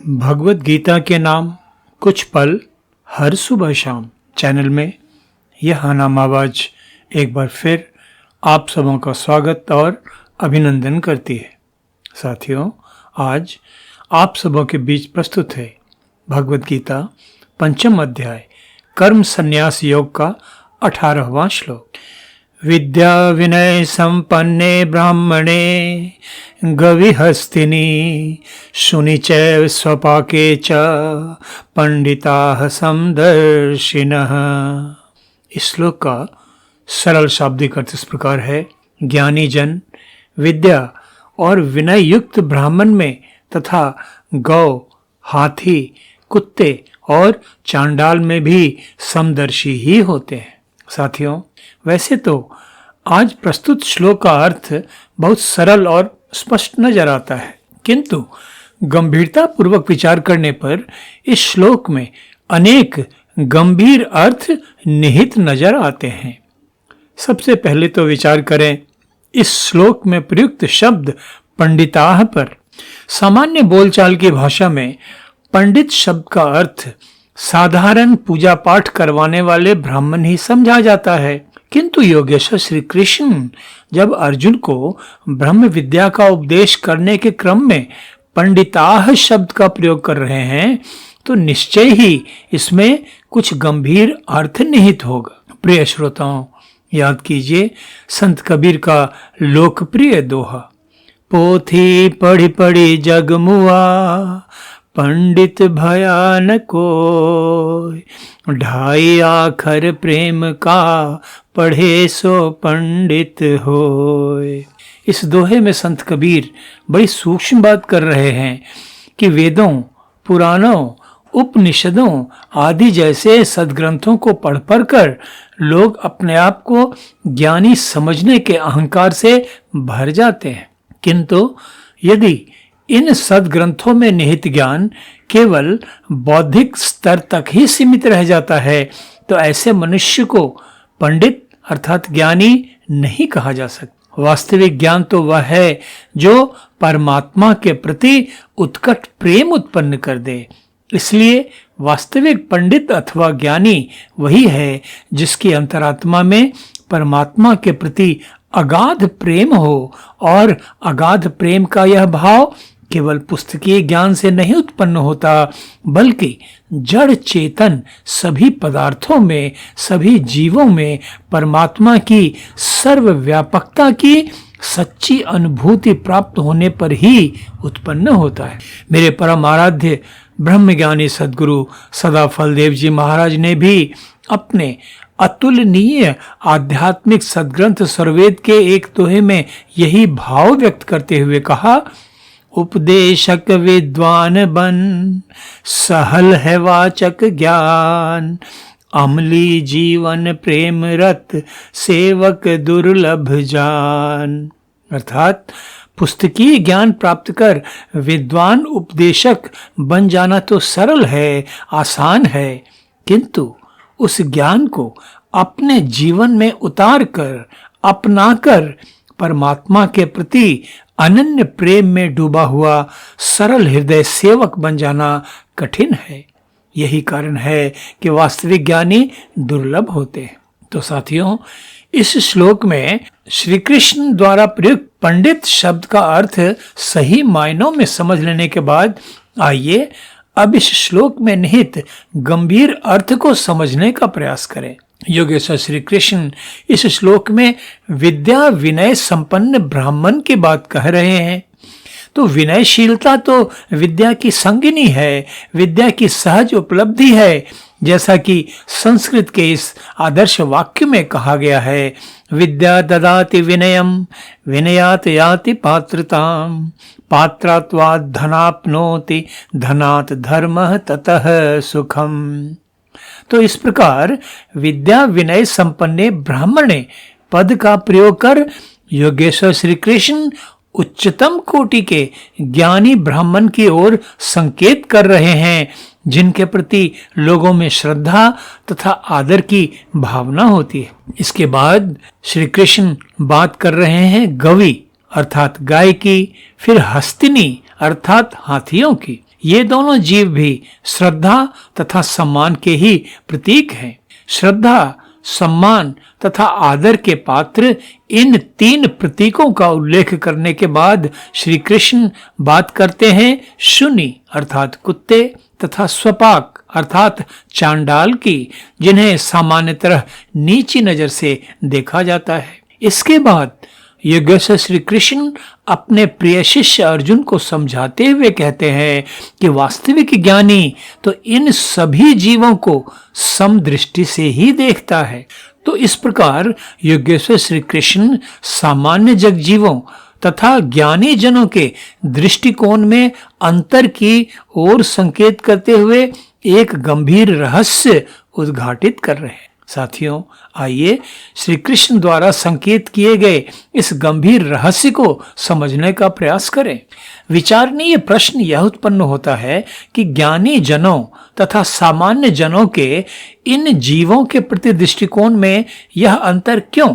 भगवत गीता के नाम कुछ पल हर सुबह शाम चैनल में यह नाम आवाज एक बार फिर आप सबों का स्वागत और अभिनंदन करती है। साथियों, आज आप सबों के बीच प्रस्तुत है भगवत गीता पंचम अध्याय कर्म संन्यास योग का 18वां श्लोक। विद्या विनय संपन्ने ब्राह्मणे गविहस्तिनी शुनि चैव स्वपाके च पंडिताः समदर्शिनः। इस श्लोक का सरल शाब्दिक अर्थ इस प्रकार है। ज्ञानी जन विद्या और विनय युक्त ब्राह्मण में तथा गौ, हाथी, कुत्ते और चांडाल में भी समदर्शी ही होते हैं। साथियों, वैसे तो आज प्रस्तुत श्लोक का अर्थ बहुत सरल और स्पष्ट नजर आता है, किंतु गंभीरता पूर्वक विचार करने पर इस श्लोक में अनेक गंभीर अर्थ निहित नजर आते हैं। सबसे पहले तो विचार करें इस श्लोक में प्रयुक्त शब्द पंडिताः पर। सामान्य बोलचाल की भाषा में पंडित शब्द का अर्थ साधारण पूजा पाठ करवाने वाले ब्राह्मण ही समझा जाता है, किंतु योगेश्वर श्री कृष्ण जब अर्जुन को ब्रह्म विद्या का उपदेश करने के क्रम में पंडिताः शब्द का प्रयोग कर रहे हैं तो निश्चय ही इसमें कुछ गंभीर अर्थ निहित होगा। प्रिय श्रोताओं, याद कीजिए संत कबीर का लोकप्रिय दोहा, पोथी पढ़ी पढ़ी जग मुआ पंडित भया न कोय, ढाई आखर प्रेम का पढ़े सो पंडित होय। इस दोहे में संत कबीर बड़ी सूक्ष्म बात कर रहे हैं कि वेदों, पुराणों, उपनिषदों आदि जैसे सद्ग्रंथों को पढ़ कर लोग अपने आप को ज्ञानी समझने के अहंकार से भर जाते हैं, किंतु यदि इन सद्ग्रंथों में निहित ज्ञान केवल बौद्धिक स्तर तक ही सीमित रह जाता है तो ऐसे मनुष्य को पंडित अर्थात ज्ञानी नहीं कहा जा सकता। वास्तविक ज्ञान तो वह है जो परमात्मा के प्रति उत्कट प्रेम उत्पन्न कर दे। इसलिए वास्तविक पंडित अथवा ज्ञानी वही है जिसकी अंतरात्मा में परमात्मा के प्रति अगाध प्रेम हो, और अगाध प्रेम का यह भाव केवल पुस्तकीय ज्ञान से नहीं उत्पन्न होता, बल्कि जड़ चेतन सभी पदार्थों में, सभी जीवों में परमात्मा की सर्वव्यापकता की सच्ची अनुभूति प्राप्त होने पर ही उत्पन्न होता है। मेरे परम आराध्य ब्रह्मज्ञानी सद्गुरु सदाफल देव जी महाराज ने भी अपने अतुलनीय आध्यात्मिक सद्ग्रंथ सर्ववेद के एक दोहे में यही भाव व्यक्त करते हुए कहा, उपदेशक विद्वान बन सहल है वाचक ज्ञान, अमली जीवन प्रेम रत सेवक दुर्लभ जान। अर्थात पुस्तकीय ज्ञान प्राप्त कर विद्वान उपदेशक बन जाना तो सरल है, आसान है, किंतु उस ज्ञान को अपने जीवन में उतार कर, अपना कर परमात्मा के प्रति अनन्य प्रेम में डूबा हुआ सरल हृदय सेवक बन जाना कठिन है। यही कारण है कि वास्तविक ज्ञानी दुर्लभ होते हैं। तो साथियों, इस श्लोक में श्री कृष्ण द्वारा प्रयुक्त पंडित शब्द का अर्थ सही मायनों में समझ लेने के बाद आइए अब इस श्लोक में निहित गंभीर अर्थ को समझने का प्रयास करें। योगेश्वर श्री कृष्ण इस श्लोक में विद्या विनय संपन्न ब्राह्मण की बात कह रहे हैं, तो विनयशीलता तो विद्या की संगिनी है, विद्या की सहज उपलब्धि है। जैसा कि संस्कृत के इस आदर्श वाक्य में कहा गया है, विद्या ददाति विनयम विनयात याति पात्रताम पात्रात्वात् धनाप्नोति धनात् धर्मः ततः सुखम। तो इस प्रकार विद्या विनय संपन्ने ब्राह्मणे पद का प्रयोग कर योगेश्वर श्री कृष्ण उच्चतम कोटि के ज्ञानी ब्राह्मण की ओर संकेत कर रहे हैं, जिनके प्रति लोगों में श्रद्धा तथा आदर की भावना होती है। इसके बाद श्री कृष्ण बात कर रहे हैं गवि अर्थात गाय की, फिर हस्तिनी अर्थात हाथियों की। ये दोनों जीव भी श्रद्धा तथा सम्मान के ही प्रतीक हैं। श्रद्धा, सम्मान तथा आदर के पात्र, इन तीन प्रतीकों का उल्लेख करने के बाद श्री कृष्ण बात करते हैं शूनी अर्थात कुत्ते तथा स्वपाक अर्थात चांडाल की, जिन्हें सामान्यतः नीची नजर से देखा जाता है। इसके बाद योगेश्वर श्री कृष्ण अपने प्रिय शिष्य अर्जुन को समझाते हुए कहते हैं कि वास्तविक ज्ञानी तो इन सभी जीवों को समदृष्टि से ही देखता है। तो इस प्रकार योगेश्वर श्री कृष्ण सामान्य जगजीवों तथा ज्ञानी जनों के दृष्टिकोण में अंतर की ओर संकेत करते हुए एक गंभीर रहस्य उद्घाटित कर रहे हैं। साथियों, आइए श्री कृष्ण द्वारा संकेत किए गए इस गंभीर रहस्य को समझने का प्रयास करें। विचारणीय प्रश्न यह उत्पन्न होता है कि ज्ञानी जनों तथा सामान्य जनों के इन जीवों के प्रति दृष्टिकोण में यह अंतर क्यों,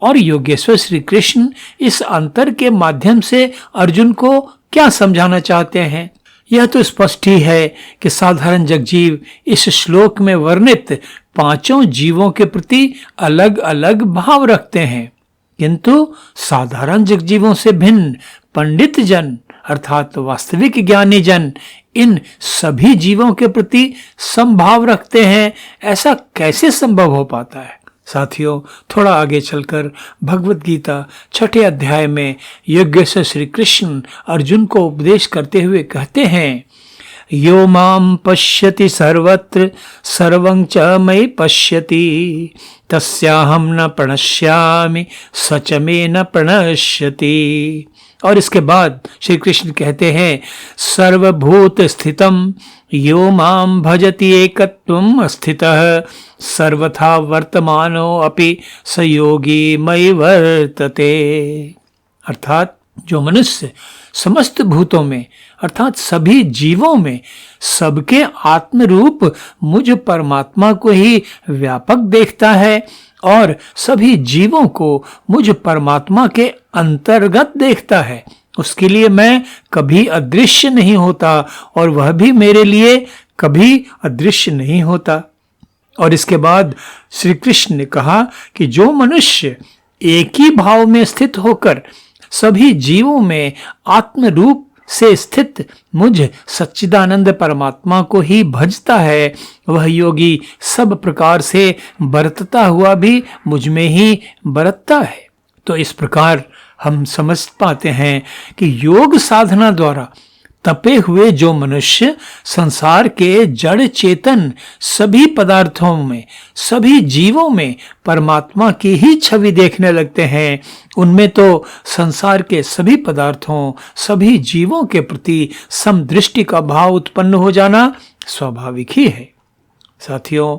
और योगेश्वर श्री कृष्ण इस अंतर के माध्यम से अर्जुन को क्या समझाना चाहते हैं। यह तो स्पष्ट ही है कि साधारण जगजीव इस श्लोक में वर्णित पांचों जीवों के प्रति अलग अलग भाव रखते हैं, किंतु साधारण जगजीवों से भिन्न पंडित जन अर्थात वास्तविक ज्ञानी जन इन सभी जीवों के प्रति समभाव रखते हैं। ऐसा कैसे संभव हो पाता है? साथियों, थोड़ा आगे चलकर भगवत गीता 6 अध्याय में योगेश्वर श्री कृष्ण अर्जुन को उपदेश करते हुए कहते हैं, यो माम पश्यति सर्वत्र सर्वं च मयि पश्यति तस्याहं न प्रणश्यामि स च मे न प्रणश्यति। और इसके बाद श्री कृष्ण कहते हैं, सर्वभूत स्थितम यो माम भजति एकत्वम स्थितः सर्वथा वर्तमानो अपि स योगी मयि वर्तते। अर्थात जो मनुष्य समस्त भूतों में अर्थात सभी जीवों में सबके आत्मरूप मुझ परमात्मा को ही व्यापक देखता है और सभी जीवों को मुझ परमात्मा के अंतर्गत देखता है, उसके लिए मैं कभी अदृश्य नहीं होता और वह भी मेरे लिए कभी अदृश्य नहीं होता। और इसके बाद श्री कृष्ण ने कहा कि जो मनुष्य एक ही भाव में स्थित होकर सभी जीवों में आत्म रूप से स्थित मुझ सच्चिदानंद परमात्मा को ही भजता है, वह योगी सब प्रकार से बरतता हुआ भी मुझ में ही बरतता है। तो इस प्रकार हम समझ पाते हैं कि योग साधना द्वारा तपे हुए जो मनुष्य संसार के जड़ चेतन सभी पदार्थों में सभी जीवों में परमात्मा की ही छवि देखने लगते हैं, उनमें तो संसार के सभी पदार्थों सभी जीवों के प्रति समदृष्टि का भाव उत्पन्न हो जाना स्वाभाविक ही है। साथियों,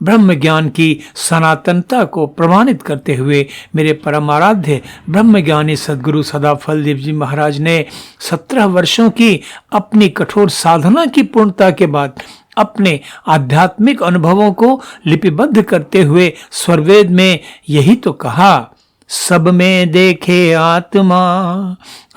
ब्रह्म ज्ञान की सनातनता को प्रमाणित करते हुए मेरे परम आराध्य ब्रह्मज्ञानी सद्गुरु सदाफलदेव जी महाराज ने 17 वर्षों की अपनी कठोर साधना की पूर्णता के बाद अपने आध्यात्मिक अनुभवों को लिपिबद्ध करते हुए स्वरवेद में यही तो कहा, सब में देखे आत्मा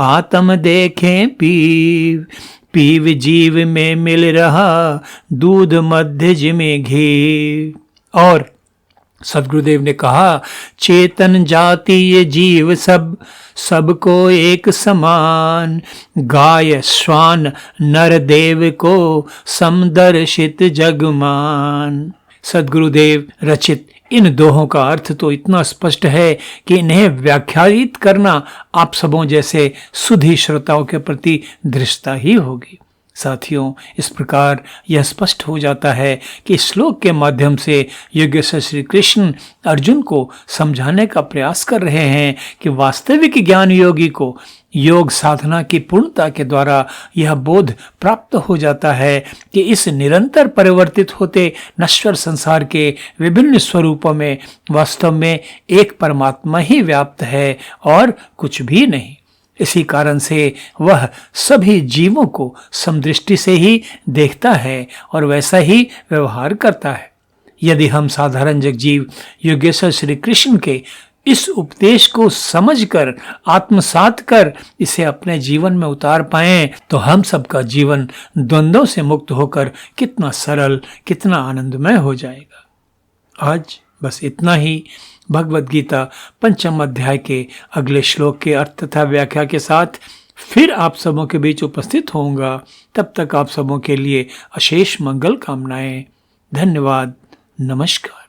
आत्म देखे पीव पीव जीव में मिल रहा दूध मध्य जिमे घी। और सदगुरुदेव ने कहा, चेतन जाति ये जीव सब सबको एक समान, गाय श्वान नर देव को समदर्शित जगमान। सदगुरुदेव रचित इन दोहों का अर्थ तो इतना स्पष्ट है कि इन्हें व्याख्यायित करना आप सबों जैसे सुधी श्रोताओं के प्रति धृष्टता ही होगी। साथियों, इस प्रकार यह स्पष्ट हो जाता है कि श्लोक के माध्यम से योगेश्वर श्री कृष्ण अर्जुन को समझाने का प्रयास कर रहे हैं कि वास्तविक ज्ञान योगी को योग साधना की पूर्णता के द्वारा यह बोध प्राप्त हो जाता है कि इस निरंतर परिवर्तित होते नश्वर संसार के विभिन्न स्वरूपों में वास्तव में एक परमात्मा ही व्याप्त है और कुछ भी नहीं। इसी कारण से वह सभी जीवों को समदृष्टि से ही देखता है और वैसा ही व्यवहार करता है। यदि हम साधारण जगजीव योगेश्वर श्री कृष्ण के इस उपदेश को समझकर, आत्मसात कर इसे अपने जीवन में उतार पाएं तो हम सबका जीवन द्वंद्वों से मुक्त होकर कितना सरल, कितना आनंदमय हो जाएगा। आज बस इतना ही। भगवद गीता 5 अध्याय के अगले श्लोक के अर्थ तथा व्याख्या के साथ फिर आप सबों के बीच उपस्थित होऊंगा। तब तक आप सबों के लिए अशेष मंगल कामनाएं। धन्यवाद। नमस्कार।